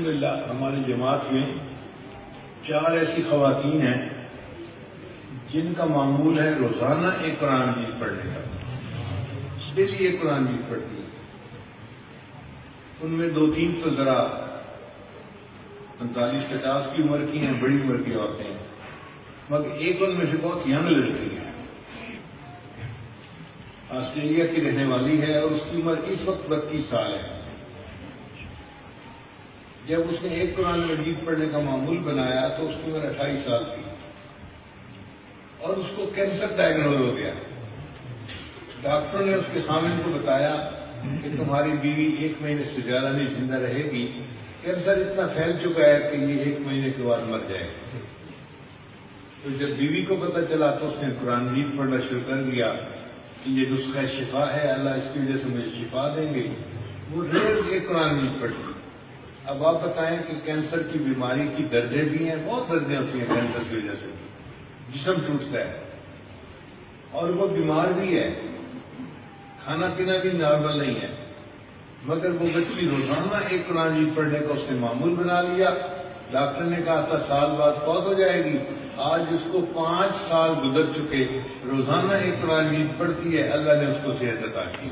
الحمدللہ ہماری جماعت میں 4 ایسی خواتین ہیں جن کا معمول ہے روزانہ ایک قرآن مجید پڑھنے کا، ڈیلی ایک قرآن مجید پڑھتی ہیں۔ ان میں 2-3 تو ذرا 45-50 کی عمر کی ہیں، بڑی عمر کی عورتیں ہیں، مگر ایک ان میں سے بہت ینگ لڑکی ہے، آسٹریلیا کی رہنے والی ہے اور اس کی عمر اس وقت 32 سال ہے۔ جب اس نے ایک قرآن مجید پڑھنے کا معمول بنایا تو اس کی عمر 28 سال تھی اور اس کو کینسر ڈائگنوز ہو گیا۔ ڈاکٹروں نے اس کے خامن کو بتایا کہ تمہاری بیوی 1 مہینے سے زیادہ نہیں زندہ رہے گی، کینسر اتنا پھیل چکا ہے کہ یہ 1 مہینے کے بعد مر جائے گا۔ تو جب بیوی کو پتہ چلا تو اس نے قرآن مجید پڑھنا شروع کر دیا کہ یہ نسخہ شفا ہے، اللہ اس کی وجہ سے مجھے شفا دیں گے۔ وہ روز ایک قرآن مجید پڑھتی۔ اب آپ بتائیں کہ کینسر کی بیماری کی دردیں بھی ہیں، بہت دردیں ہوتی ہیں کینسر کی وجہ سے، جسم ٹوٹتا ہے اور وہ بیمار بھی ہے، کھانا پینا بھی نارمل نہیں ہے، مگر وہ بچی روزانہ ایک قرآن مجید پڑھنے کا اس نے معمول بنا لیا۔ ڈاکٹر نے کہا تھا سال بعد فوت ہو جائے گی، آج اس کو 5 سال گزر چکے، روزانہ ایک قرآن مجید پڑھتی ہے، اللہ نے اس کو صحت عطا کی۔